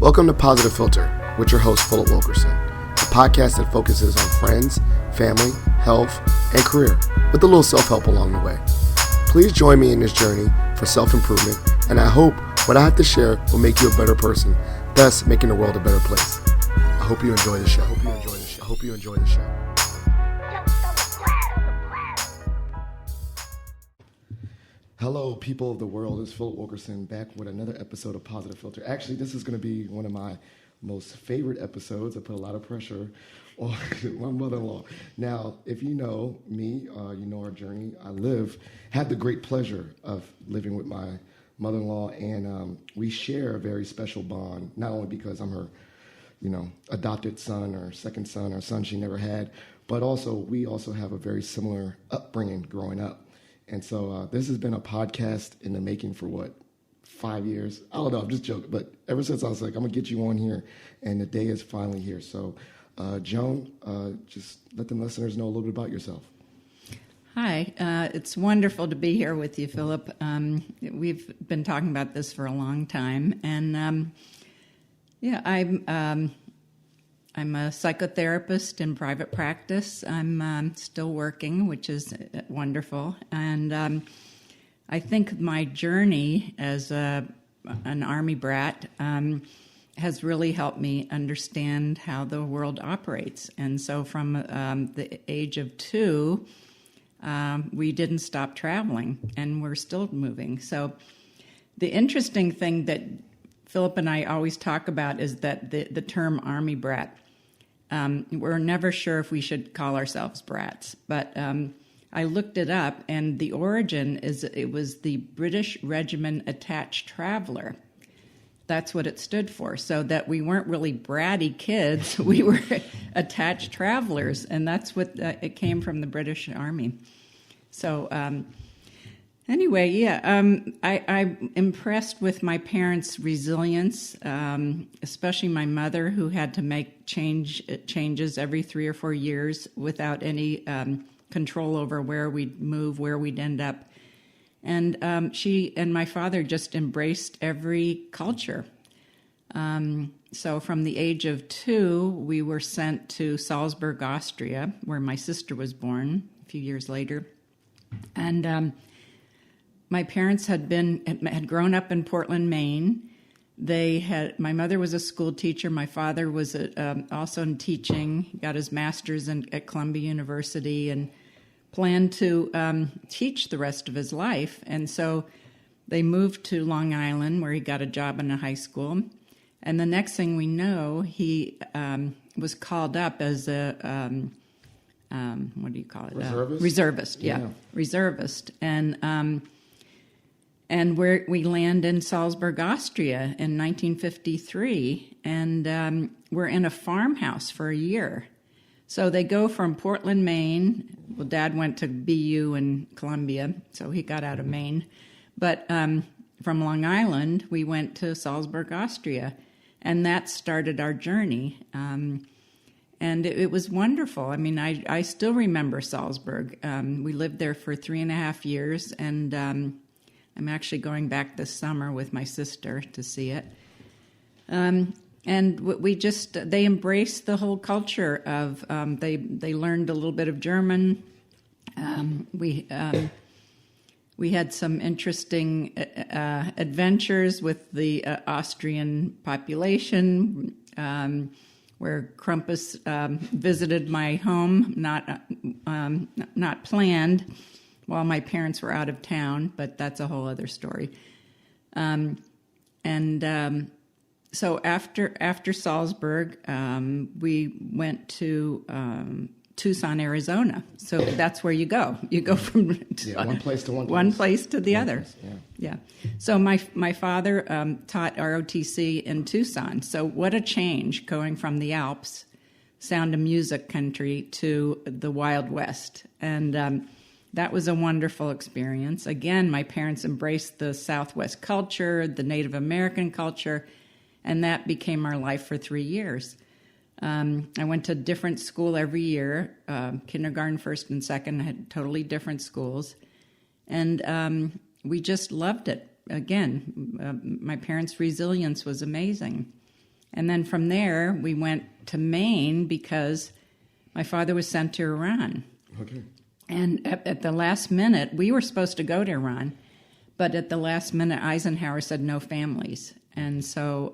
Welcome to Positive Philter with your host, Philip Wilkerson, a podcast that focuses on friends, family, health, and career, with a little self-help along the way. Please join me in this journey for self-improvement, and I hope what I have to share will make you a better person, thus making the world a better place. I hope you enjoy the show. I hope you enjoy the show. Hello, people of the world. It's Philip Wilkerson back with another episode of Positive Philter. Actually, this is going to be one of my most favorite episodes. I put a lot of pressure on my mother-in-law. Now, if you know me, you know our journey. Had the great pleasure of living with my mother-in-law, and we share a very special bond, not only because I'm her, adopted son or second son or son she never had, but also we also have a very similar upbringing growing up. And so this has been a podcast in the making for 5 years? I don't know, I'm just joking. But ever since I was like, I'm going to get you on here, and the day is finally here. So, Joan, just let the listeners know a little bit about yourself. Hi, it's wonderful to be here with you, Philip. We've been talking about this for a long time. And, I'm a psychotherapist in private practice. I'm still working, which is wonderful. And I think my journey as an Army brat has really helped me understand how the world operates. And so from the age of 2, we didn't stop traveling, and we're still moving. So the interesting thing that Philip and I always talk about is that the term Army brat. We're never sure if we should call ourselves brats, but I looked it up, and the origin was the British Regiment Attached Traveler. That's what it stood for, so that we weren't really bratty kids, we were attached travelers, and that's what it came from, the British Army. So anyway, I'm impressed with my parents' resilience, especially my mother, who had to make changes every 3 or 4 years without any control over where we'd move, where we'd end up. And she and my father just embraced every culture. So from the age of 2, we were sent to Salzburg, Austria, where my sister was born a few years later. And my parents had grown up in Portland, Maine. My mother was a school teacher. My father was also in teaching. He got his master's at Columbia University and planned to teach the rest of his life. And so they moved to Long Island, where he got a job in a high school. And the next thing we know, he was called up as a what do you call it? Reservist? Reservist, yeah. Reservist. And we land in Salzburg, Austria in 1953, and we're in a farmhouse for a year. So they go from Portland, Maine. Well, Dad went to BU in Columbia, so he got out of Maine. But from Long Island, we went to Salzburg, Austria, and that started our journey. And it was wonderful. I mean, I still remember Salzburg. We lived there for 3.5 years, and I'm actually going back this summer with my sister to see it. And they embraced the whole culture of, they learned a little bit of German. We had some interesting adventures with the Austrian population, where Krampus visited my home, not planned, while my parents were out of town, but that's a whole other story. So after Salzburg, we went to Tucson, Arizona. So that's where you go. You go from one place to one place to the other. Place, yeah. So my father taught ROTC in Tucson. So what a change going from the Alps, Sound of Music country, to the Wild West. And that was a wonderful experience. Again, my parents embraced the Southwest culture, the Native American culture, and that became our life for 3 years. I went to different school every year, kindergarten, first and second, had totally different schools. And we just loved it. Again, my parents' resilience was amazing. And then from there, we went to Maine because my father was sent to Iran. Okay. And at the last minute, we were supposed to go to Iran, but at the last minute, Eisenhower said no families. And so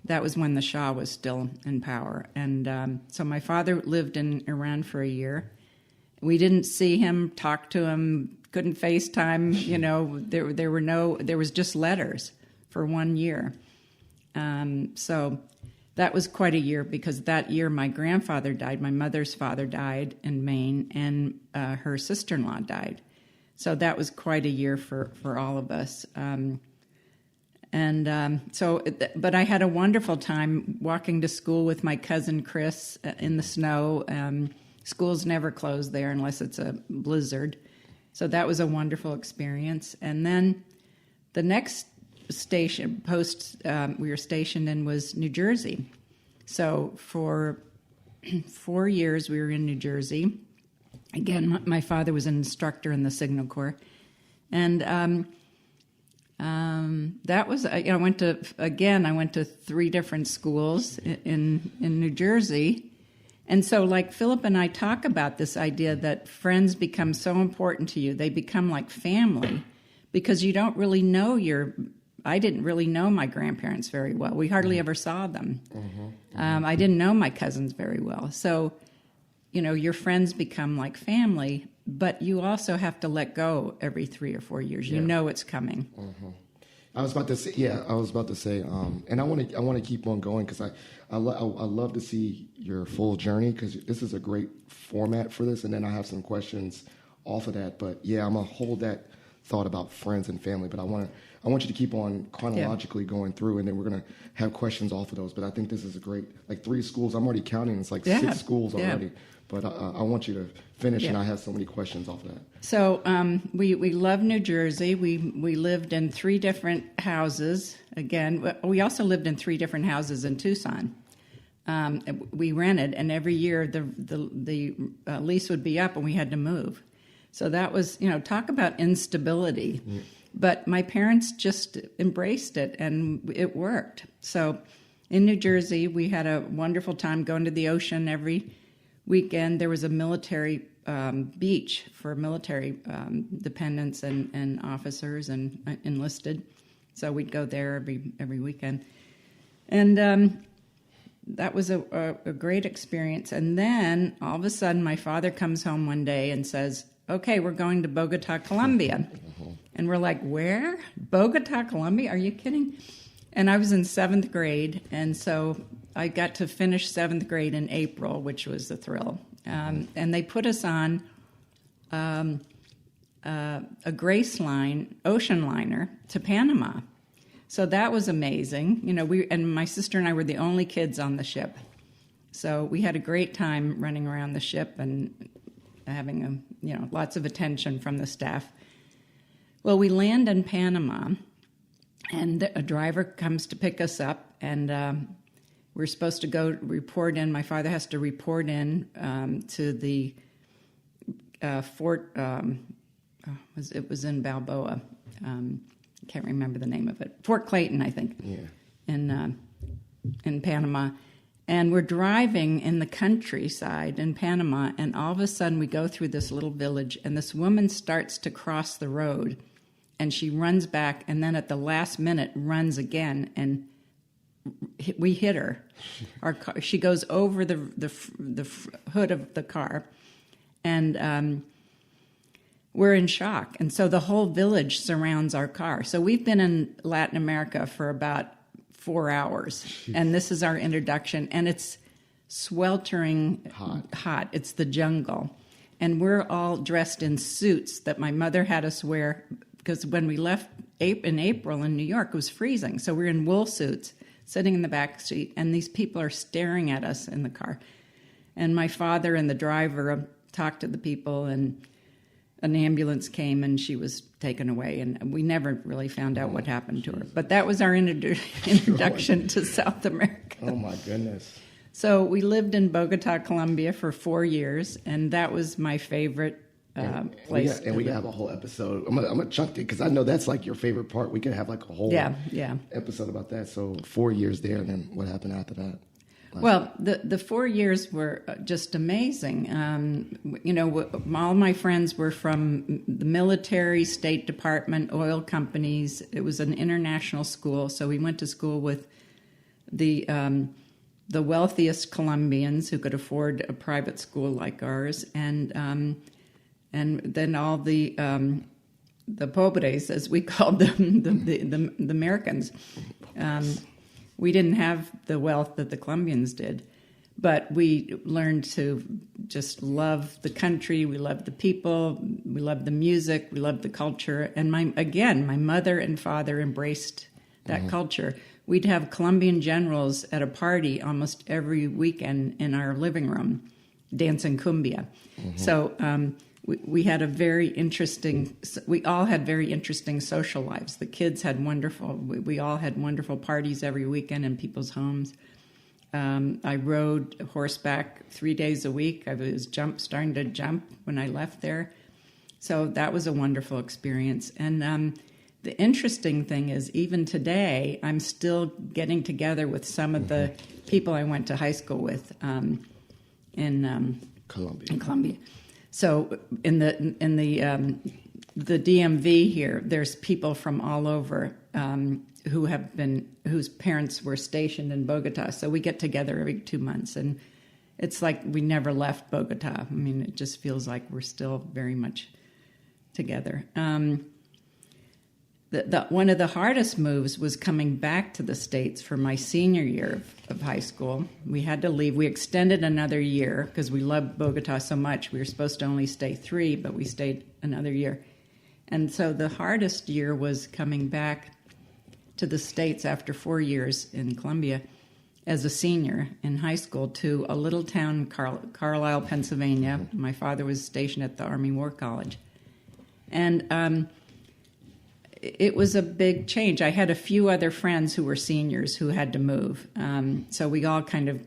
that was when the Shah was still in power. And so my father lived in Iran for a year. We didn't see him, talk to him, couldn't FaceTime. You know, there was just letters for 1 year. So that was quite a year because that year my grandfather died, my mother's father died in Maine, and her sister-in-law died. So that was quite a year for all of us. But I had a wonderful time walking to school with my cousin Chris in the snow. Schools never close there unless it's a blizzard. So that was a wonderful experience. And then the next station we were stationed in was New Jersey. So for 4 years we were in New Jersey. Again, my father was an instructor in the Signal Corps. And that was, I went to 3 different schools in New Jersey. And so, like Philip and I talk about this idea that friends become so important to you. They become like family because you don't really know I didn't really know my grandparents very well. We hardly ever saw them. I didn't know my cousins very well. So, you know, your friends become like family, but you also have to let go every 3 or 4 years. You know it's coming. I was about to say, and I want to keep on going because I love to see your full journey because this is a great format for this, and then I have some questions off of that. But yeah, I'm gonna hold that thought about friends and family, but I want you to keep on chronologically going through, and then we're gonna have questions off of those. But I think this is a great, like 3 schools. I'm already counting. It's like 6 schools already. But I want you to finish, and I have so many questions off of that. So we love New Jersey. We lived in 3 different houses. Again, we also lived in 3 different houses in Tucson. We rented, and every year the lease would be up, and we had to move. So that was, talk about instability. Yeah. But my parents just embraced it, and it worked. So in New Jersey, we had a wonderful time going to the ocean every weekend. There was a military beach for military dependents and officers and enlisted. So we'd go there every weekend. And that was a great experience. And then all of a sudden, my father comes home one day and says, "Okay, we're going to Bogota, Colombia." And we're like, "Where? Bogota, Colombia? Are you kidding?" And I was in 7th grade, and so I got to finish 7th grade in April, which was a thrill. And they put us on a Grace line, ocean liner, to Panama. So that was amazing. And my sister and I were the only kids on the ship. So we had a great time running around the ship and having lots of attention from the staff. Well, we land in Panama, and a driver comes to pick us up, and we're supposed to go report in. My father has to report in to the fort. It was in Balboa. I can't remember the name of it. Fort Clayton, I think. Yeah. In Panama. And we're driving in the countryside in Panama, and all of a sudden we go through this little village, and this woman starts to cross the road, and she runs back, and then at the last minute runs again, and we hit her. Our car, she goes over the hood of the car, and we're in shock. And so the whole village surrounds our car. So we've been in Latin America for about 4 hours. Jeez. And this is our introduction, and it's sweltering hot. It's the jungle. And we're all dressed in suits that my mother had us wear, because when we left in April in New York, it was freezing. So we're in wool suits, sitting in the back seat, and these people are staring at us in the car. And my father and the driver talked to the people, and an ambulance came, and she was taken away, and we never really found out what happened to her. But that was our introduction to South America. Oh, my goodness. So we lived in Bogota, Colombia for 4 years, and that was my favorite place. And we can have a whole episode. I'm gonna chunk it because I know that's like your favorite part. We could have like a whole episode about that. So 4 years there, and then what happened after that? Well, the 4 years were just amazing. All my friends were from the military, State Department, oil companies. It was an international school, so we went to school with the wealthiest Colombians who could afford a private school like ours, and then all the pobres, as we called them, the Americans. We didn't have the wealth that the Colombians did, but we learned to just love the country. We loved the people. We loved the music. We loved the culture. And my mother and father embraced that culture. We'd have Colombian generals at a party almost every weekend in our living room, dancing cumbia. So we had we all had very interesting social lives. The kids had we all had wonderful parties every weekend in people's homes. I rode horseback 3 days a week. I was starting to jump when I left there. So that was a wonderful experience. And the interesting thing is, even today, I'm still getting together with some of the people I went to high school with in Colombia. So in the DMV here, there's people from all over whose parents were stationed in Bogota. So we get together every 2 months, and it's like we never left Bogota. I mean, it just feels like we're still very much together. One of the hardest moves was coming back to the States for my senior year of high school. We had to leave. We extended another year because we loved Bogota so much. We were supposed to only stay 3, but we stayed another year. And so the hardest year was coming back to the States after 4 years in Colombia as a senior in high school to a little town, Carlisle, Pennsylvania. My father was stationed at the Army War College. And it was a big change. I had a few other friends who were seniors who had to move. So we all kind of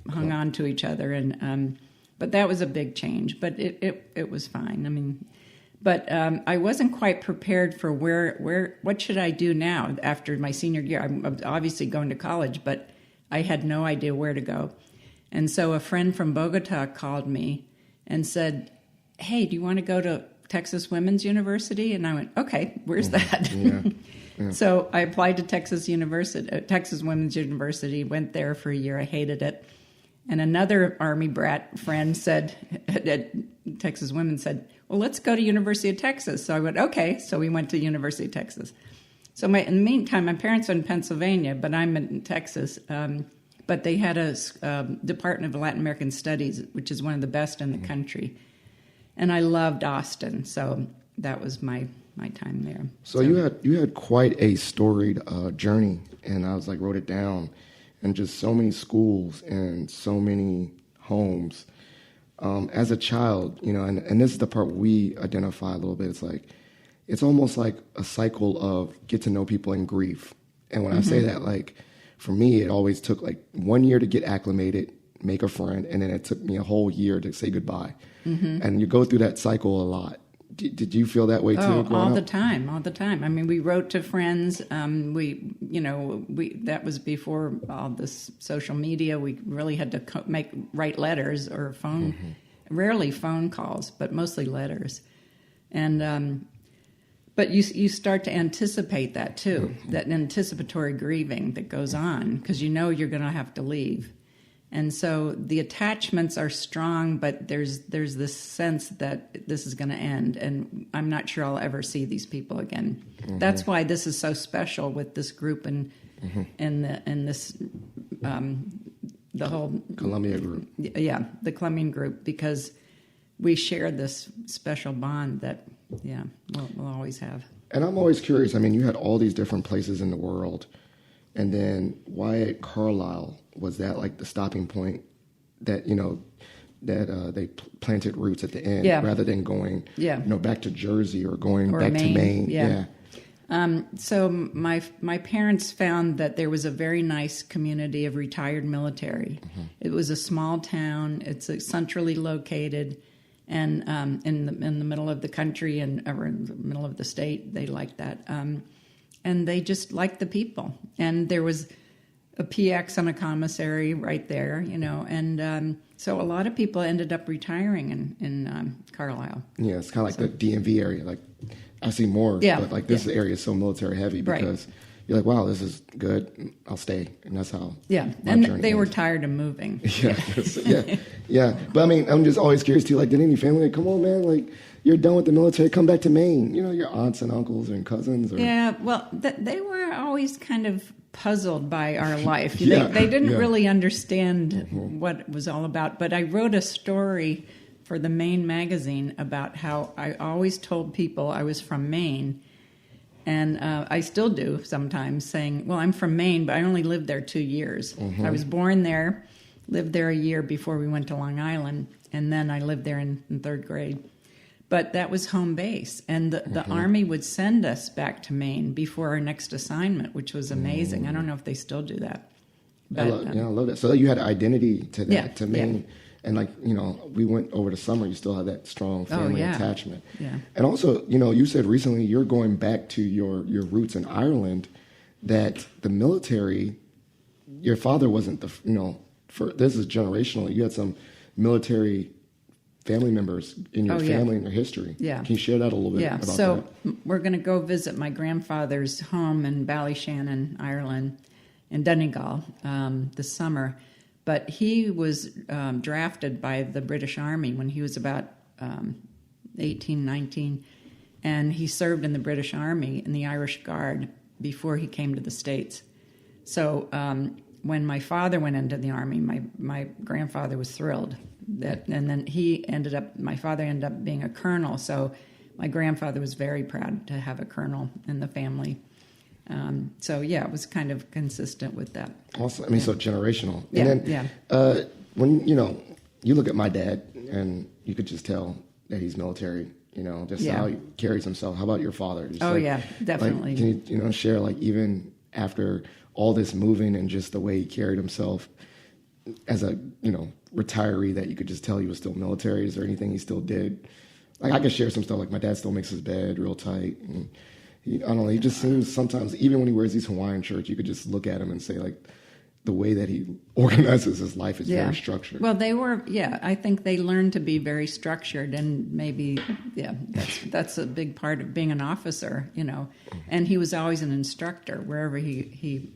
hung on to each other. But that was a big change. But it was fine. I mean, but I wasn't quite prepared for what should I do now after my senior year? I'm obviously going to college, but I had no idea where to go. And so a friend from Bogota called me and said, "Hey, do you want to go to Texas Women's University?" And I went, "Okay, where's that?" Yeah. So I applied to Texas Women's University, went there for a year. I hated it. And another Army brat friend said, at Texas Women said, "Well, let's go to University of Texas." So I went, "Okay." So we went to University of Texas. So in the meantime, my parents are in Pennsylvania, but I'm in Texas. But they had a Department of Latin American Studies, which is one of the best in the country. And I loved Austin, so that was my time there. So you had quite a storied journey, and I was wrote it down, and just so many schools and so many homes. As a child, and this is the part we identify a little bit. It's almost like a cycle of get to know people in grief. And when I say that, for me, it always took 1 year to get acclimated, make a friend, and then it took me a whole year to say goodbye. And you go through that cycle a lot. Did you feel that way too? All the time. I mean, we wrote to friends. That was before all this social media. We really had to write letters or rarely phone calls, but mostly letters. And but you start to anticipate that too, that anticipatory grieving that goes on because you're going to have to leave. And so the attachments are strong, but there's this sense that this is going to end, and I'm not sure I'll ever see these people again. That's why this is so special with this group and this the whole Columbia group. Yeah, the Colombian group, because we share this special bond that we'll always have. And I'm always curious. I mean, you had all these different places in the world. And then why at Carlisle was that the stopping point that, that they planted roots at the end rather than going, back to Jersey or going back to Maine? Yeah. So my parents found that there was a very nice community of retired military. It was a small town. It's centrally located. And in the middle of the country or in the middle of the state, they liked that. And they just liked the people. And there was a PX on a commissary right there, and so a lot of people ended up retiring in Carlisle. Yeah, it's kind of like the DMV area. Like, I see more, but like this area is so military heavy because you're like, wow, this is good. I'll stay, and that's how. Yeah, and they were tired of moving. Yeah. But I mean, I'm just always curious too. Like, did any family like, come on, man, like you're done with the military, come back to Maine? Your aunts and uncles and cousins. Or... Yeah, well, they were always kind of puzzled by our life. They didn't really understand what it was all about. But I wrote a story for the Maine magazine about how I always told people I was from Maine. And I still do sometimes, saying, well, I'm from Maine, but I only lived there 2 years. I was born there, lived there a year before we went to Long Island, and then I lived there in third grade. But that was home base, and the Army would send us back to Maine before our next assignment, which was amazing. I don't know if they still do that. But, I love that. So you had identity to that, to Maine. Yeah. And like, we went over the summer, you still have that strong family attachment. Yeah. And also, you said recently you're going back to your roots in Ireland, that the military, your father wasn't this is generational. You had some military family members in your family and their history. Yeah. Can you share that a little bit about that? So we're going to go visit my grandfather's home in Ballyshannon, Ireland, in Donegal this summer. But he was drafted by the British Army when he was about 18, 19, and he served in the British Army in the Irish Guard before he came to the States. So when my father went into the Army, my grandfather was thrilled. And then my father ended up being a colonel, so my grandfather was very proud to have a colonel in the family. It was kind of consistent with that. Awesome. I mean, so generational. And then, when, you look at my dad and you could just tell that he's military, how he carries himself. How about your father? Just definitely. Like, can you, share, like, even after all this moving and just the way he carried himself as a, retiree, that you could just tell he was still military? Is there anything he still did? Like, I could share some stuff, like my dad still makes his bed real tight, and I don't know, he just seems sometimes, even when he wears these Hawaiian shirts, you could just look at him and say, like, the way that he organizes his life is very structured. Well, I think they learned to be very structured, and maybe, that's a big part of being an officer, And he was always an instructor wherever he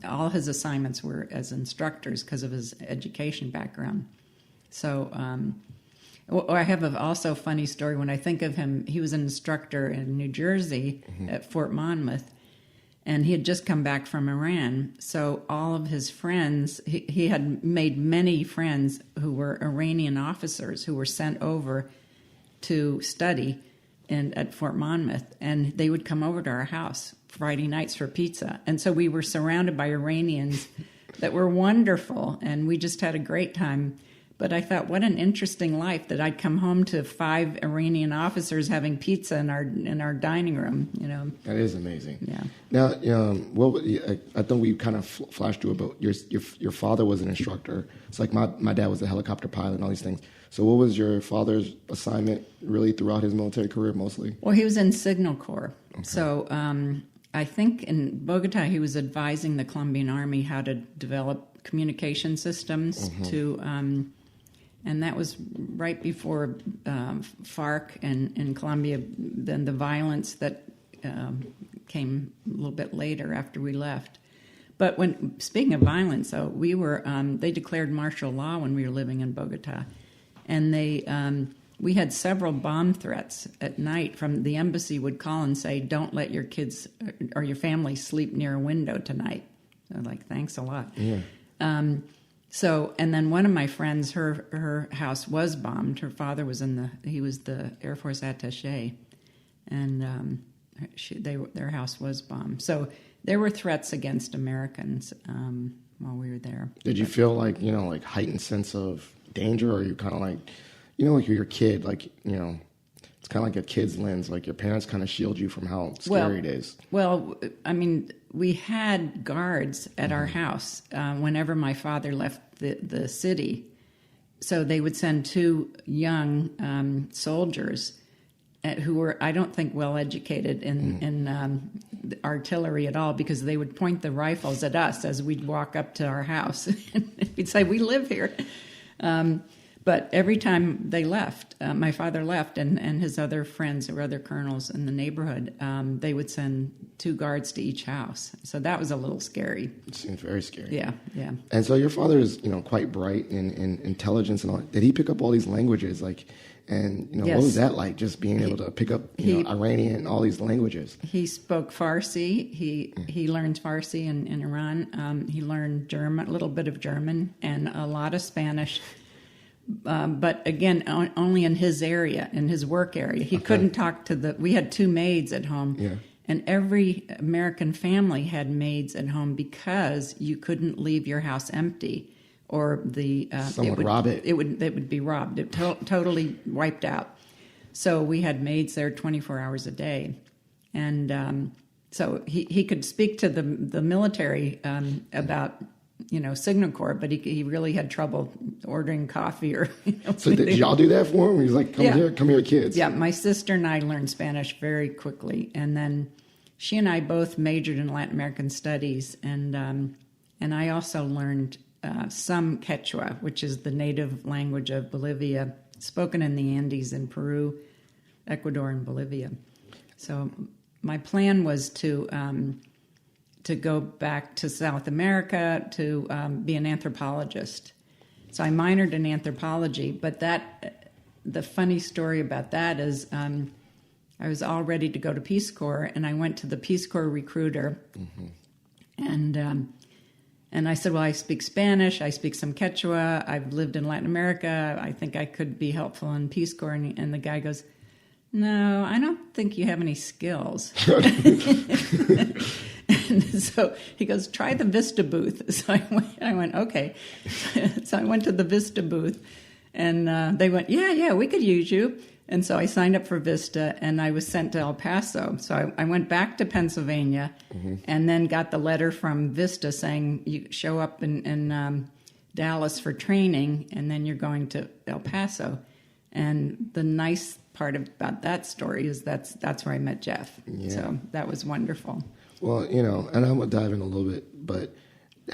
all his assignments were as instructors because of his education background. So, I have also funny story. When I think of him, he was an instructor in New Jersey at Fort Monmouth, and he had just come back from Iran. So all of his friends, he had made many friends who were Iranian officers who were sent over to study at Fort Monmouth, and they would come over to our house Friday nights for pizza. And so we were surrounded by Iranians that were wonderful, and we just had a great time. But I thought, what an interesting life that I'd come home to 5 Iranian officers having pizza in our dining room. That is amazing. Yeah. Now, I think we kind of flashed through about your father was an instructor. It's like my dad was a helicopter pilot and all these things. So what was your father's assignment really throughout his military career mostly? Well, he was in Signal Corps. Okay. So I think in Bogota he was advising the Colombian Army how to develop communication systems to. And that was right before FARC and in Colombia, then the violence that came a little bit later after we left. But speaking of violence, though, they declared martial law when we were living in Bogota. And we had several bomb threats at night from the embassy would call and say, don't let your kids or your family sleep near a window tonight. So like, thanks a lot. Yeah. And then one of my friends, her house was bombed. Her father was he was the Air Force attaché, and their house was bombed. So there were threats against Americans while we were there. Did you feel like, like heightened sense of danger, or are you kind of like, like you're a kid, like, it's kind of like a kid's lens, like your parents kind of shield you from how scary it is? Well, I mean, we had guards at our house whenever my father left the city. so they would send two young soldiers who were, I don't think, well educated in artillery at all, because they would point the rifles at us as we'd walk up to our house. And we'd say, "We live here." But every time they left, my father left, and his other friends or other colonels in the neighborhood, they would send two guards to each house. So that was a little scary. It seems very scary. Yeah, yeah. And so your father is, quite bright in intelligence and all. Did he pick up all these languages? And Yes. what was that like? Just being able to pick up Iranian and all these languages. He spoke Farsi. He learned Farsi in Iran. He learned German, a little bit of German, and a lot of Spanish. But again, only in his area, in his work area. He couldn't talk to we had two maids at home. Yeah. And every American family had maids at home because you couldn't leave your house empty, or someone would rob it. It would be robbed. It totally wiped out. So we had maids there 24 hours a day, and so he could speak to the military about Signal Corps, but he really had trouble ordering coffee or. So did y'all do that for him? He was like, come here, kids. Yeah, my sister and I learned Spanish very quickly, and then she and I both majored in Latin American studies, and I also learned some Quechua, which is the native language of Bolivia, spoken in the Andes in Peru, Ecuador, and Bolivia. So my plan was to go back to South America to be an anthropologist. So I minored in anthropology, but the funny story about that is I was all ready to go to Peace Corps, and I went to the Peace Corps recruiter, and I said, "Well, I speak Spanish, I speak some Quechua, I've lived in Latin America, I think I could be helpful in Peace Corps," and the guy goes, "No, I don't think you have any skills." And so he goes, "Try the Vista booth." So I went, okay. So I went to the Vista booth, and they went, yeah, we could use you. And so I signed up for Vista, and I was sent to El Paso. So I went back to Pennsylvania, and then got the letter from Vista saying, "You show up in Dallas for training, and then you're going to El Paso." And the nice part about that story is that's where I met Jeff. Yeah. So that was wonderful. Well, and I'm going to dive in a little bit, but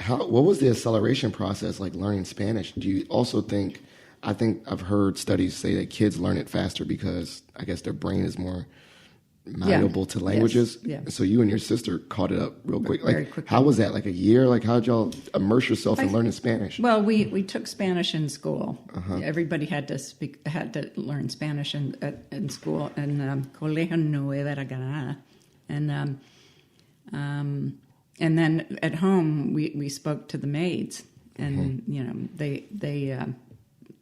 what was the acceleration process like learning Spanish? Do you also think I've heard studies say that kids learn it faster because I guess their brain is more malleable to languages. Yes. Yeah. So you and your sister caught it up real quick. Very quickly. How was that? Like a year? Like how'd y'all immerse yourself in learning Spanish? Well, we took Spanish in school. Everybody had to learn Spanish in school in Colegio Nueva Granada, and then at home we spoke to the maids, and they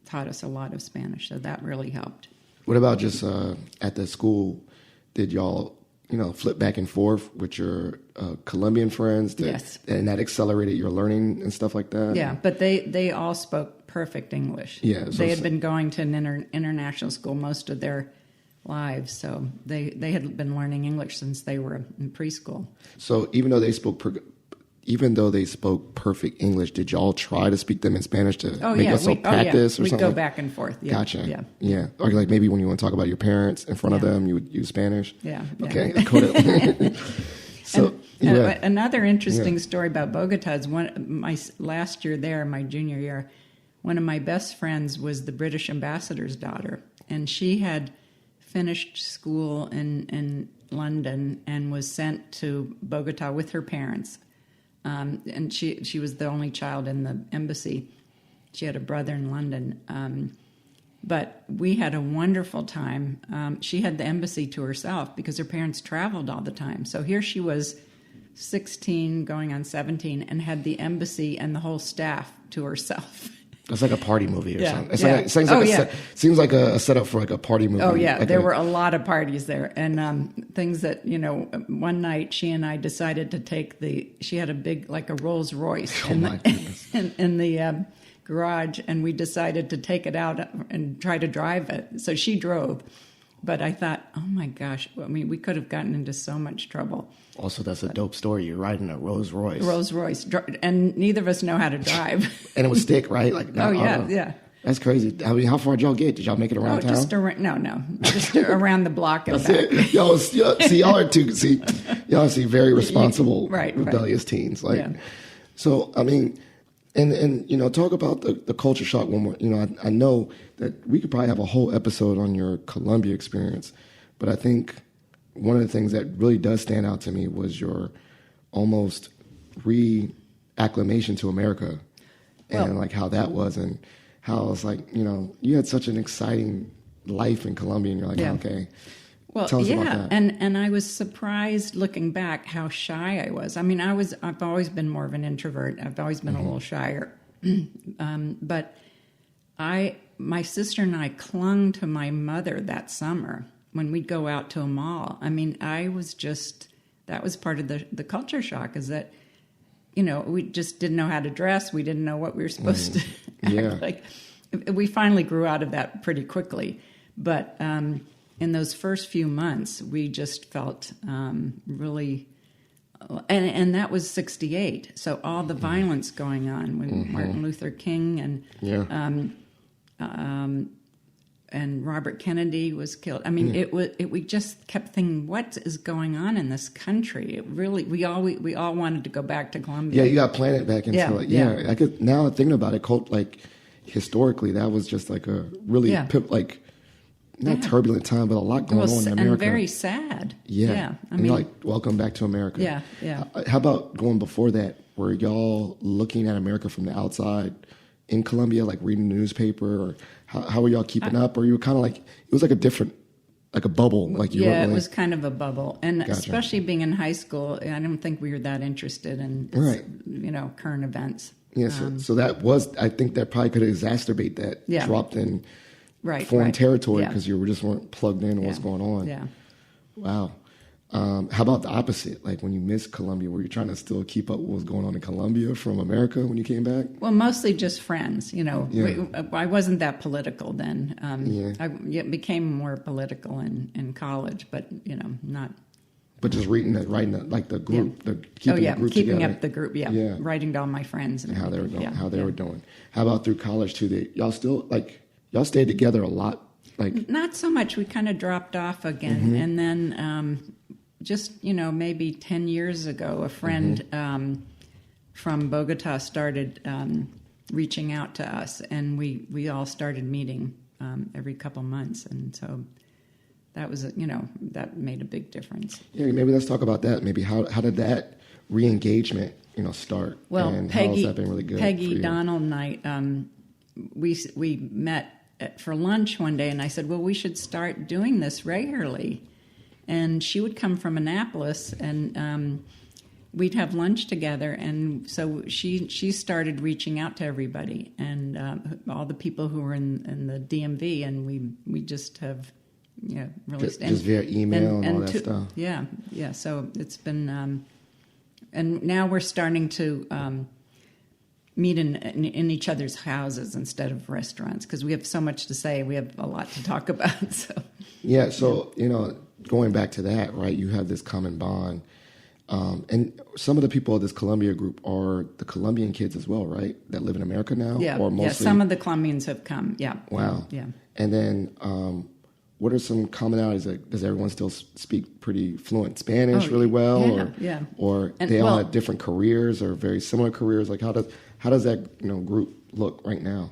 taught us a lot of Spanish, so that really helped. What about just at the school? Did y'all flip back and forth with your Colombian friends? Yes, and that accelerated your learning and stuff like that. Yeah, but they all spoke perfect English. Yeah, they had been going to an international school most of their lives, so they had been learning English since they were in preschool. So even though they spoke perfect English, did y'all try to speak them in Spanish to make yourself practice or we'd something? We'd go back and forth. Yeah. Gotcha. Yeah. Or like maybe when you want to talk about your parents in front of them, you would use Spanish. Yeah. Okay. So another interesting story about Bogota is my last year there, my junior year, one of my best friends was the British ambassador's daughter, and she had finished school in London and was sent to Bogota with her parents. And she was the only child in the embassy. She had a brother in London. But we had a wonderful time. She had the embassy to herself because her parents traveled all the time. So here she was 16 going on 17 and had the embassy and the whole staff to herself. It's like a party movie or something. Seems like a setup for like a party movie. Oh, yeah. There were a lot of parties there. And things that, one night she and I decided to take she had a big, like a Rolls Royce in the garage, and we decided to take it out and try to drive it. So she drove. But I thought, oh my gosh, we could have gotten into so much trouble. Also, that's a dope story. You're riding a Rolls Royce. And neither of us know how to drive. And it was stick, right? Like yeah. That's crazy. I mean, how far did y'all get? Did y'all make it around town? Just around the block and That's back. it. Y'all are too. Y'all see very responsible, rebellious teens. Like, so I mean, and talk about the culture shock one more. I know that we could probably have a whole episode on your Columbia experience, but I think one of the things that really does stand out to me was your almost reacclimation to America, and like how that was, and how it's like, you had such an exciting life in Colombia, and you're like, okay. Well, tell us about that. And I was surprised looking back how shy I was. I mean, I've always been more of an introvert. I've always been a little shyer. But my sister and I clung to my mother that summer when we'd go out to a mall. I mean, that was part of the culture shock, is that, we just didn't know how to dress. We didn't know what we were supposed to act like. We finally grew out of that pretty quickly. But in those first few months, we just felt really... And that was 1968. So all the violence going on when Martin Luther King and Robert Kennedy was killed. I mean, we just kept thinking, what is going on in this country? It really, we all wanted to go back to Colombia. Yeah, you got planted back into I could, now thinking about it, like historically, that was just like a really not turbulent time, but a lot going on in America. And very sad. Yeah. I mean, like, welcome back to America. Yeah. How about going before that? Were y'all looking at America from the outside in Colombia, like reading the newspaper, or how were y'all keeping up? Or you were kind of like, it was like a different, like a bubble. Like you it was kind of a bubble. And especially being in high school, I don't think we were that interested in, current events. Yeah, so that was, I think that probably could exacerbate that dropped in foreign territory, because you weren't plugged in on what's going on. Yeah. Wow. How about the opposite? Like when you missed Colombia, were you trying to still keep up what was going on in Colombia from America when you came back? Well, mostly just friends. I wasn't that political then. I became more political in college, but not. But just writing like the group, keeping the group keeping together. up the group, writing to all my friends and how they were doing. How they were doing. How about through college too? Y'all still y'all stayed together a lot. Like not so much. We kind of dropped off again, and then just maybe 10 years ago, a friend from Bogota started reaching out to us, and we all started meeting every couple months, and so. That was, that made a big difference. Yeah, maybe let's talk about that. Maybe how did that re-engagement, start? Well, and Peggy, how has that been really good Peggy for you? Donald and I, we met for lunch one day, and I said, well, we should start doing this regularly. And she would come from Annapolis, and we'd have lunch together. And so she started reaching out to everybody, and all the people who were in the DMV, and we just have... really. Just via email and all that stuff. Yeah. So it's been, and now we're starting to meet in each other's houses instead of restaurants, because we have so much to say. We have a lot to talk about. So going back to that, right? You have this common bond, and some of the people of this Columbia group are the Colombian kids as well, right? That live in America now. Yeah. Or mostly... some of the Colombians have come. Yeah. Wow. Yeah. And then. What are some commonalities? Like, does everyone still speak pretty fluent Spanish really well, or they all have different careers or very similar careers? Like, how does that group look right now?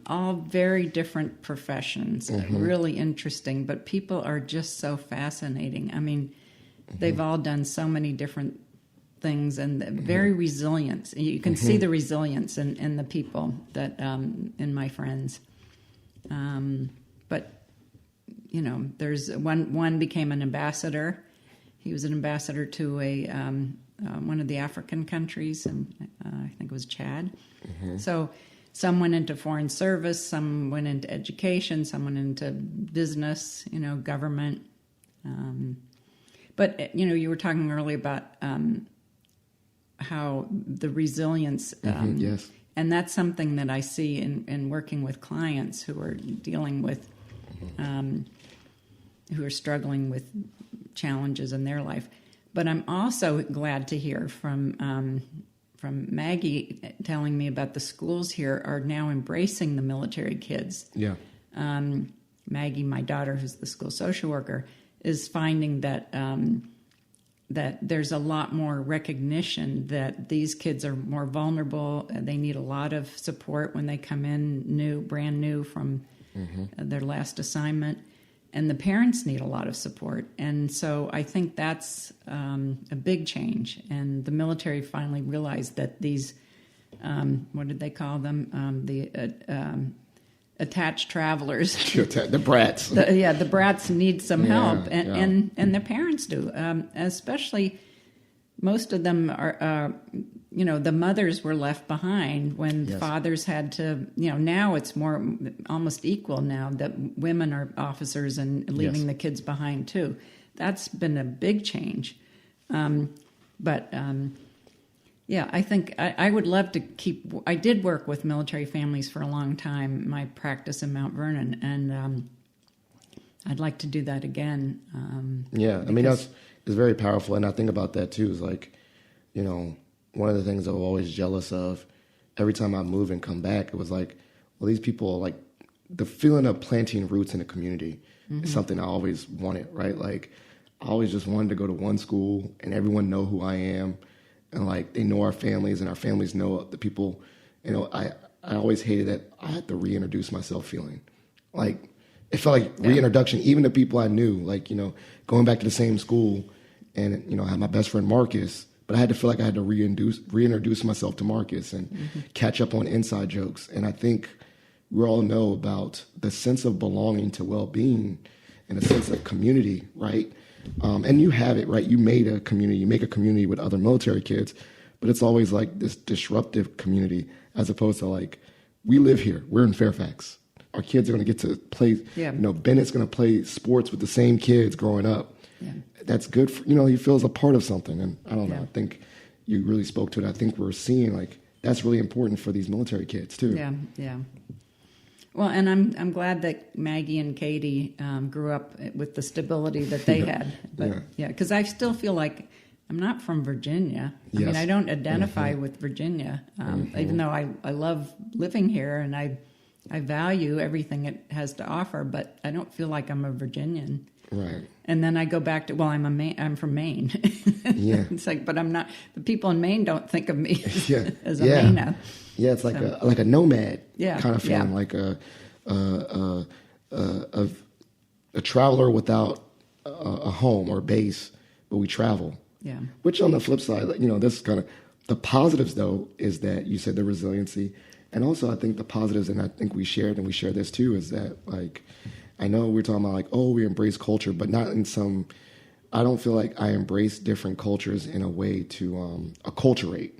All very different professions, really interesting. But people are just so fascinating. I mean, they've all done so many different things, and very resilient. You can see the resilience in the people that in my friends. But there's one became an ambassador. He was an ambassador to one of the African countries, and I think it was Chad. So some went into foreign service, some went into education, some went into business, government. But you were talking earlier about how the resilience. Yes. And that's something that I see in working with clients who are dealing with. Who are struggling with challenges in their life. But I'm also glad to hear from from Maggie telling me about the schools here are now embracing the military kids. Yeah. Maggie, my daughter, who's the school social worker, is finding that that there's a lot more recognition that these kids are more vulnerable. They need a lot of support when they come in brand new from their last assignment. And the parents need a lot of support. And so I think that's a big change. And the military finally realized that these, what did they call them? Attached travelers. The brats. The brats need some help. And the parents do. Especially, most of them are, the mothers were left behind when the fathers had to, now it's more almost equal now that women are officers and leaving the kids behind too. That's been a big change. I think I would love to I did work with military families for a long time, my practice in Mount Vernon, and I'd like to do that again. It's very powerful. And I think about that too, is like, one of the things I was always jealous of, every time I move and come back, it was like, well, these people, like, the feeling of planting roots in a community is something I always wanted, right? Like, I always just wanted to go to one school and everyone know who I am, and like they know our families and our families know the people. I always hated that I had to reintroduce myself feeling. Like, it felt like reintroduction, even to people I knew, like, going back to the same school, and, I had my best friend Marcus, but I had to feel like I had to reintroduce myself to Marcus and catch up on inside jokes. And I think we all know about the sense of belonging to well-being and a sense of community, right? And you have it, right? You make a community with other military kids, but it's always like this disruptive community, as opposed to like, we live here, we're in Fairfax. Our kids are going to get to play, Bennett's going to play sports with the same kids growing up. Yeah. That's good for, he feels a part of something. And I don't know, I think you really spoke to it. I think we're seeing like, that's really important for these military kids too. Yeah, yeah. Well, and I'm glad that Maggie and Katie grew up with the stability that they had. But because I still feel like I'm not from Virginia. I mean, I don't identify with Virginia, even though I love living here and I value everything it has to offer, but I don't feel like I'm a Virginian. Right. And then I go back to, I'm from Maine. It's like, but I'm not, the people in Maine don't think of me as a Mainer. Yeah, it's like a nomad kind of feeling, like a traveler without a home or base, but we travel. Yeah. Which on the flip side, this is kind of, the positives though, is that you said the resiliency. And also I think the positives, and I think we share this too, is that like, I know we're talking about like, oh, we embrace culture, but not in some, I don't feel like I embrace different cultures in a way to acculturate,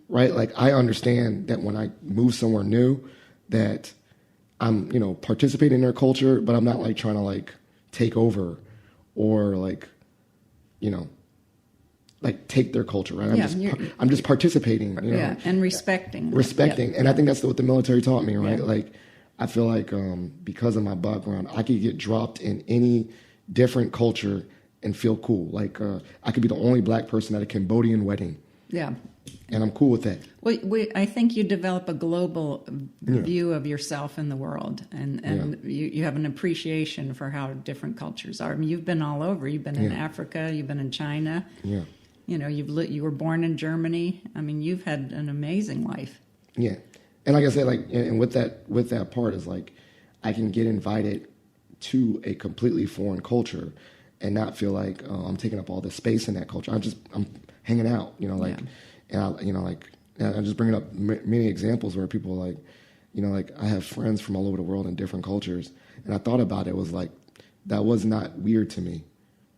right? Like I understand that when I move somewhere new, that I'm, participating in their culture, but I'm not like trying to like take over or like, like take their culture, right? I'm just participating, and respecting. And I think that's what the military taught me, right? Like, I feel like because of my background, I could get dropped in any different culture and feel cool. Like I could be the only black person at a Cambodian wedding. Yeah. And I'm cool with that. Well, I think you develop a global view of yourself in the world, and you have an appreciation for how different cultures are. I mean, you've been all over. You've been in Africa. You've been in China. Yeah. You were born in Germany. I mean, you've had an amazing life. Yeah. And like I said, like, and with that part is like, I can get invited to a completely foreign culture and not feel like I'm taking up all the space in that culture. I'm hanging out, and I'm just bringing up many examples where people like, like I have friends from all over the world in different cultures, and I thought about it was like, that was not weird to me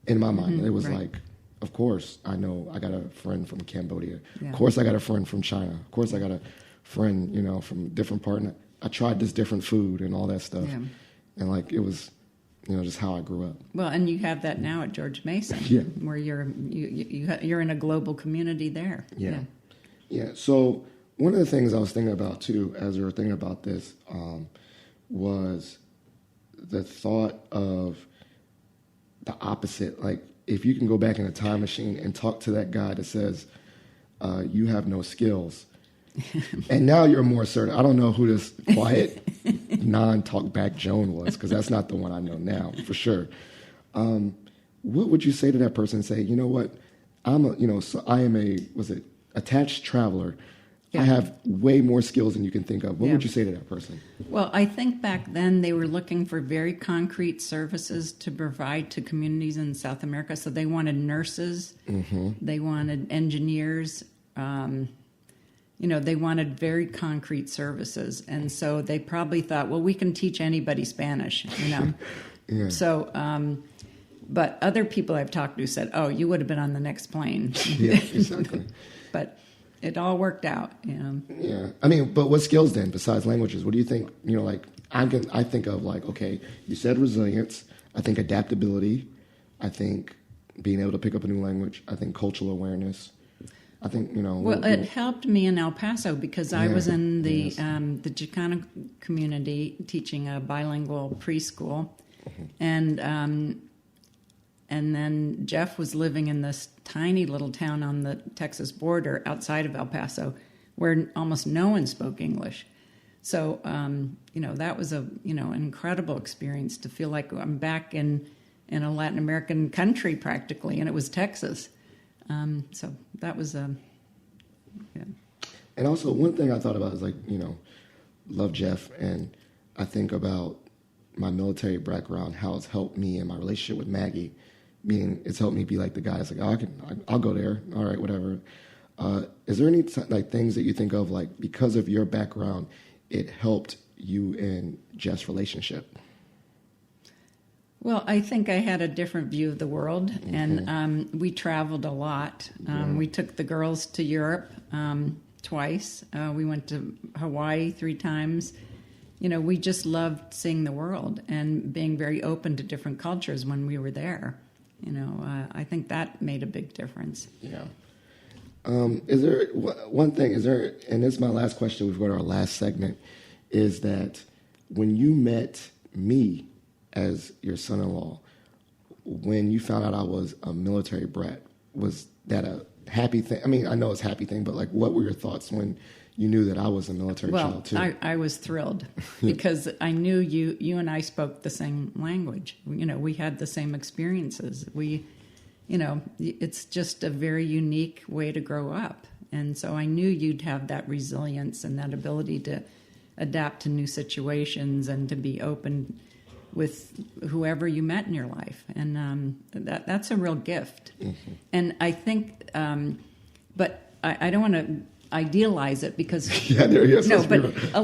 in my mind. It was like, of course I know I got a friend from Cambodia. Yeah. Of course I got a friend from China. Of course I got a friend, from different part. And I tried this different food and all that stuff. Yeah. And like, it was, just how I grew up. Well, and you have that now at George Mason, where you're in a global community there. Yeah. Yeah. So one of the things I was thinking about too, as we were thinking about this, was the thought of the opposite. Like, if you can go back in a time machine and talk to that guy that says, you have no skills. And now you're more assertive. I don't know who this quiet, non-talk back Joan was, because that's not the one I know now, for sure. What would you say to that person? Say, you know what? I am a attached traveler. Yeah. I have way more skills than you can think of. What would you say to that person? Well, I think back then they were looking for very concrete services to provide to communities in South America. So they wanted nurses, they wanted engineers, they wanted very concrete services. And so they probably thought, well, we can teach anybody Spanish, Yeah. So, but other people I've talked to said, oh, you would have been on the next plane. Yeah, exactly. But it all worked out. Yeah. I mean, but what skills then besides languages? What do you think? I think of okay, you said resilience. I think adaptability. I think being able to pick up a new language. I think cultural awareness. I think Well, it helped me in El Paso because I was in the Chicano community teaching a bilingual preschool, and then Jeff was living in this tiny little town on the Texas border outside of El Paso where almost no one spoke English. So, that was an incredible experience to feel like I'm back in a Latin American country practically, and it was Texas. So that was yeah. And also one thing I thought about is love Jeff, and I think about my military background, how it's helped me in my relationship with Maggie. Meaning, it's helped me be like the guy that's I'll go there. All right, whatever. Is there any things that you think of because of your background, it helped you in Jeff's relationship? Well, I think I had a different view of the world, and we traveled a lot. We took the girls to Europe twice. We went to Hawaii 3 times. We just loved seeing the world and being very open to different cultures when we were there. I think that made a big difference. Yeah. Is there one thing? And this is my last question. We've got our last segment. Is that when you met me as your son-in-law, when you found out I was a military brat, was that a happy thing? I mean, I know it's a happy thing, but what were your thoughts when you knew that I was a military child too? I was thrilled because I knew you and I spoke the same language. We had the same experiences. It's just a very unique way to grow up. And so I knew you'd have that resilience and that ability to adapt to new situations and to be open with whoever you met in your life. And that's a real gift. And I think, but I don't want to idealize it because a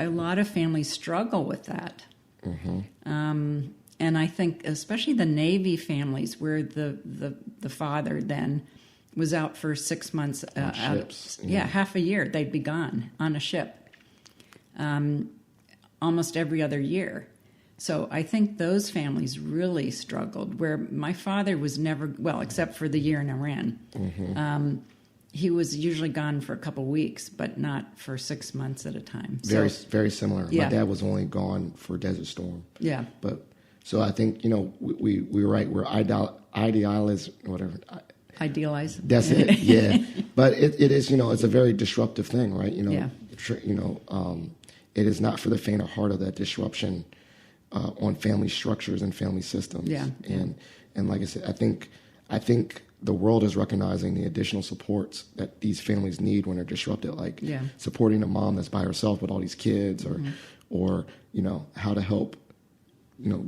lot of families struggle with that. And I think especially the Navy families where the father then was out for 6 months on ships. Half a year they'd be gone on a ship almost every other year. So I think those families really struggled, where my father was never, except for the year in Iran. He was usually gone for a couple weeks, but not for 6 months at a time. Very similar. Yeah. My dad was only gone for Desert Storm. Yeah. But so I think we're right. We're idealize whatever. Idealize. That's it. Yeah. But it is it's a very disruptive thing, right? It is not for the faint of heart of that disruption on family structures and family systems. Yeah. And like I said, I think the world is recognizing the additional supports that these families need when they're disrupted, supporting a mom that's by herself with all these kids, or how to help,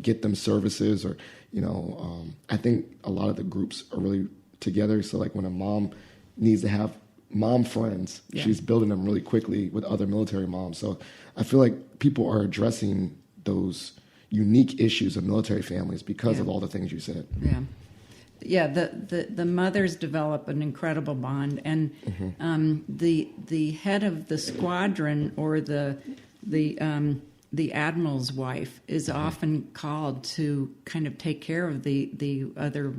get them services, or I think a lot of the groups are really together. So when a mom needs to have mom friends, she's building them really quickly with other military moms. So I feel like people are addressing those unique issues of military families because of all the things you said. Yeah. Yeah, the mothers develop an incredible bond, and the head of the squadron or the admiral's wife is often called to kind of take care of the other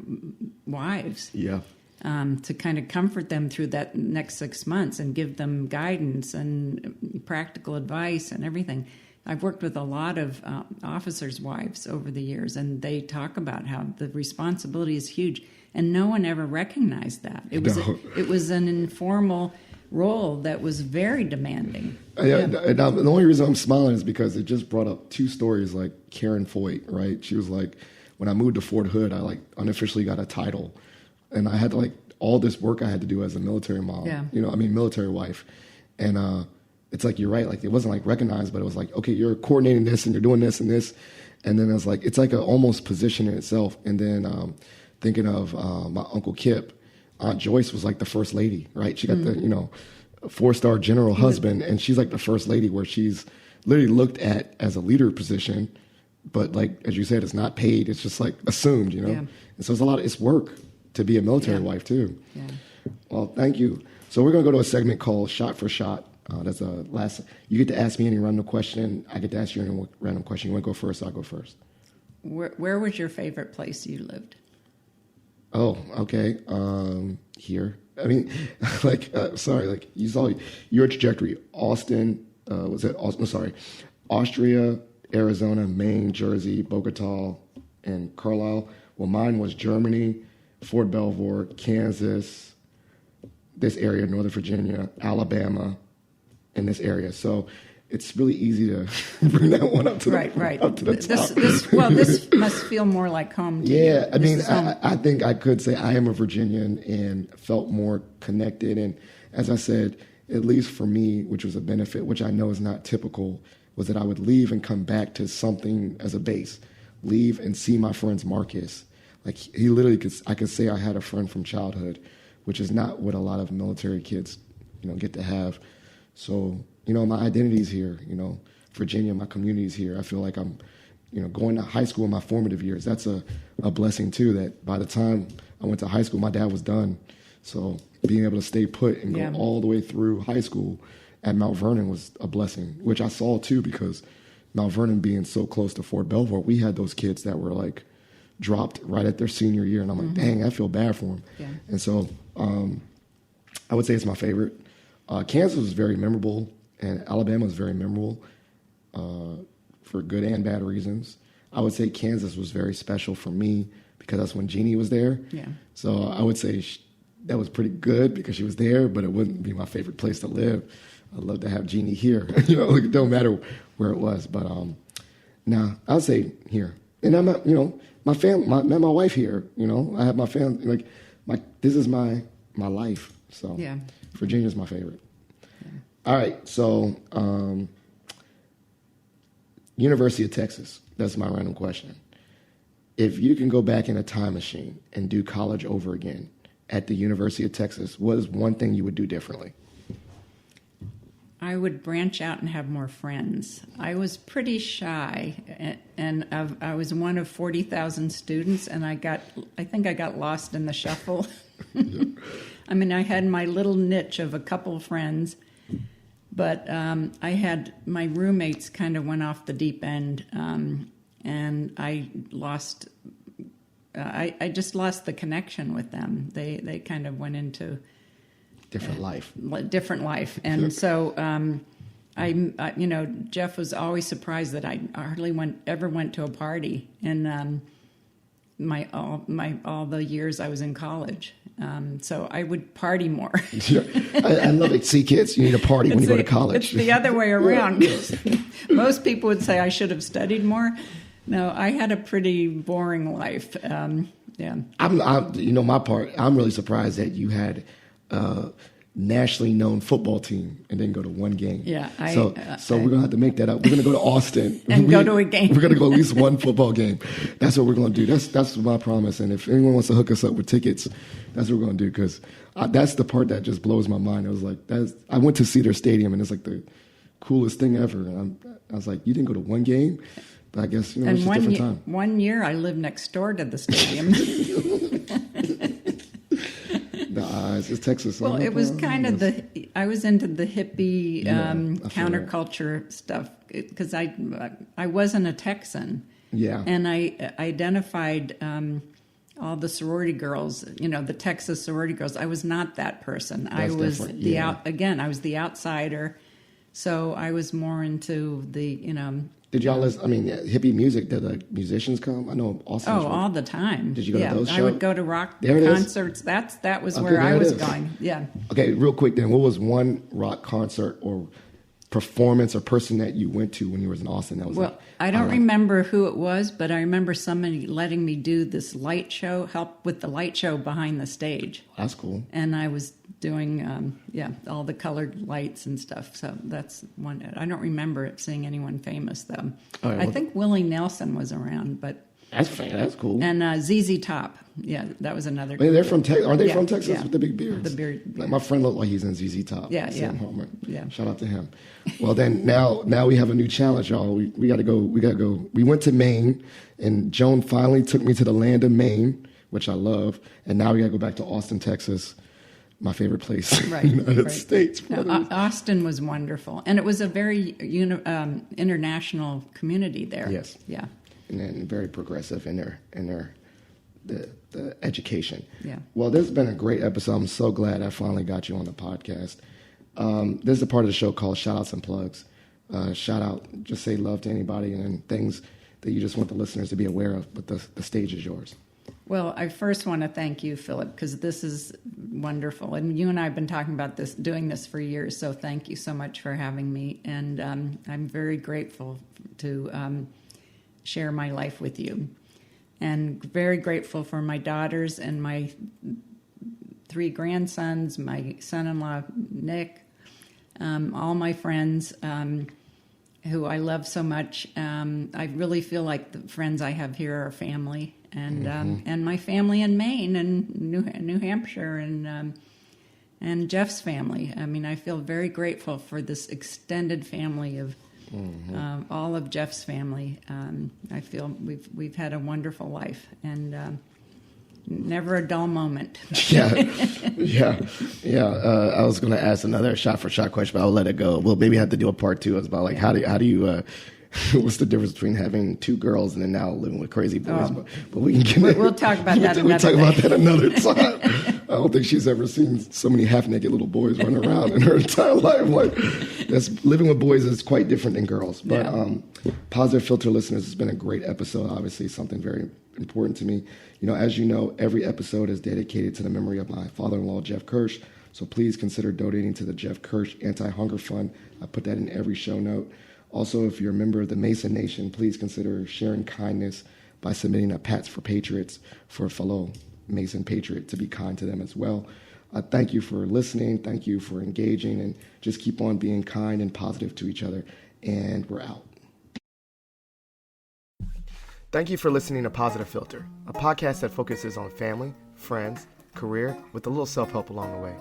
wives. Yeah. To kind of comfort them through that next 6 months and give them guidance and practical advice and everything. I've worked with a lot of officers' wives over the years, and they talk about how the responsibility is huge. and no one ever recognized that. It was an informal role that was very demanding. And the only reason I'm smiling is because it just brought up two stories, like Karen Foyt, right? She was like, when I moved to Fort Hood, I like unofficially got a title, and I had like all this work I had to do as a military mom, military wife. And it's like, you're right. Like, it wasn't like recognized, but it was like, okay, you're coordinating this and you're doing this and this. And then it's like a almost position in itself. And then thinking of my Uncle Kip, Aunt Joyce was like the first lady, right? She got the, 4-star general husband, and she's like the first lady, where she's literally looked at as a leader position. But like, as you said, it's not paid. It's just like assumed, Yeah. And so it's work to be a military wife too. Yeah. Well, thank you. So we're going to go to a segment called Shot for Shot. That's a last. You get to ask me any random question. I get to ask you any random question. You want to go first? I'll go first. Where was your favorite place you lived? Oh, okay. Here. I mean, like, sorry, like you saw your trajectory. Austin, was it Austin? Sorry. Austria, Arizona, Maine, Jersey, Bogota, and Carlisle. Well, mine was Germany, Fort Belvoir, Kansas, this area, Northern Virginia, Alabama, in this area. So it's really easy to bring that one up to up to the top. This must feel more like home to you. Yeah, I mean, I think I could say I am a Virginian and felt more connected. And as I said, at least for me, which was a benefit, which I know is not typical, was that I would leave and come back to something as a base. Leave and see my friends Marcus. Like, he literally I could say I had a friend from childhood, which is not what a lot of military kids, get to have. So, my identity's here, Virginia, my community's here. I feel like I'm, going to high school in my formative years. That's a blessing too, that by the time I went to high school, my dad was done. So being able to stay put and go all the way through high school at Mount Vernon was a blessing, which I saw too, because Mount Vernon being so close to Fort Belvoir, we had those kids that were like dropped right at their senior year. And I'm like, dang, I feel bad for them. Yeah. And so I would say it's my favorite. Kansas was very memorable, and Alabama was very memorable for good and bad reasons. I would say Kansas was very special for me because that's when Jeannie was there. Yeah. So I would say that was pretty good because she was there, but it wouldn't be my favorite place to live. I'd love to have Jeannie here. It don't matter where it was. But I would say here. And I'm not, my family, met my wife here. I have my family. This is my life. So Virginia's my favorite. Yeah. All right. So University of Texas. That's my random question. If you can go back in a time machine and do college over again at the University of Texas, what is one thing you would do differently? I would branch out and have more friends. I was pretty shy, and I was one of 40,000 students, and I think I got lost in the shuffle. I mean, I had my little niche of a couple friends, but I had my roommates kind of went off the deep end, and I lost. I just lost the connection with them. They kind of went into different life. And so, Jeff was always surprised that I hardly ever went to a party in all the years I was in college. So I would party more. I love it. See, kids, you need a party when you go to college. It's the other way around. Most people would say I should have studied more. No, I had a pretty boring life. Yeah. My part, I'm really surprised that you had nationally known football team and didn't go to one game. Yeah. So we're going to have to make that up. We're going to go to Austin. And go to a game. We're going to go at least one football game. That's what we're going to do. That's my promise. And if anyone wants to hook us up with tickets, that's what we're going to do, because that's the part that just blows my mind. I was like, I went to Cedar Stadium, and it's like the coolest thing ever. And I was like, you didn't go to one game? But I guess, it's just a different time. 1 year, I lived next door to the stadium. It's Texas. Well, it was kind of I was into the hippie counterculture stuff because I wasn't a Texan. Yeah. And I identified all the sorority girls, the Texas sorority girls. I was not that person. I was I was the outsider. So I was more into the, Did y'all listen? I mean, hippie music. Did the musicians come? I know Austin. Oh, all the time. Did you go to those shows? I would go to rock There it is. concerts. That was where I was going. Yeah. Okay, real quick then. What was one rock concert or performance or person that you went to when you were in Austin? That was Well, I don't remember who it was, but I remember somebody letting me do this light show, help with the light show behind the stage. That's cool. And I was doing, all the colored lights and stuff. So that's one. I don't remember seeing anyone famous, though. Right, I think Willie Nelson was around, but... That's cool. And ZZ Top. Yeah, that was another. Wait, they're from Texas. Aren't they from Texas yeah. with the big beards? The beard. Like my friend looked like he's in ZZ Top. Yeah, Sam yeah. Homer. Yeah. Shout out to him. Well, then now we have a new challenge, y'all. We got to go. We got to go. We went to Maine, and Joan finally took me to the land of Maine, which I love. And now we got to go back to Austin, Texas, my favorite place Right, in the United right. States. No, Austin was wonderful, and it was a very international community there. Yes. Yeah. And then very progressive in their the education. Yeah. Well, this has been a great episode. I'm so glad I finally got you on the podcast. This is a part of the show called Shout Outs and Plugs. Shout out, just say love to anybody and things that you just want the listeners to be aware of, but the stage is yours. Well, I first want to thank you, Philip, because this is wonderful. And you and I have been talking about doing this for years, so thank you so much for having me. And I'm very grateful to share my life with you. And very grateful for my daughters and my 3 grandsons, my son-in-law, Nick, all my friends who I love so much. I really feel like the friends I have here are family. And my family in Maine and New Hampshire and Jeff's family. I mean, I feel very grateful for this extended family of all of Jeff's family. I feel we've had a wonderful life and never a dull moment. Yeah. I was going to ask another shot for shot question, but I'll let it go. We'll maybe have to do a part 2. It's about like how do you what's the difference between having 2 girls and then now living with crazy boys? But we can get we'll talk about that another We'll talk day. about that another time. I don't think she's ever seen so many half-naked little boys run around in her entire life. Like, living with boys is quite different than girls. But Positive Filter listeners, it's been a great episode. Obviously, something very important to me. You know, as you know, every episode is dedicated to the memory of my father-in-law, Jeff Kirsch. So please consider donating to the Jeff Kirsch Anti-Hunger Fund. I put that in every show note. Also, if you're a member of the Mason Nation, please consider sharing kindness by submitting a Pats for Patriots for a fellow Mason Patriot to be kind to them as well. Thank you for listening. Thank you for engaging, and just keep on being kind and positive to each other. And we're out. Thank you for listening to Positive Filter, a podcast that focuses on family, friends, career, with a little self-help along the way.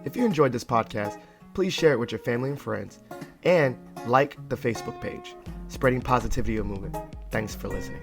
If you enjoyed this podcast, please share it with your family and friends, and like the Facebook page, Spreading Positivity of Movement. Thanks for listening.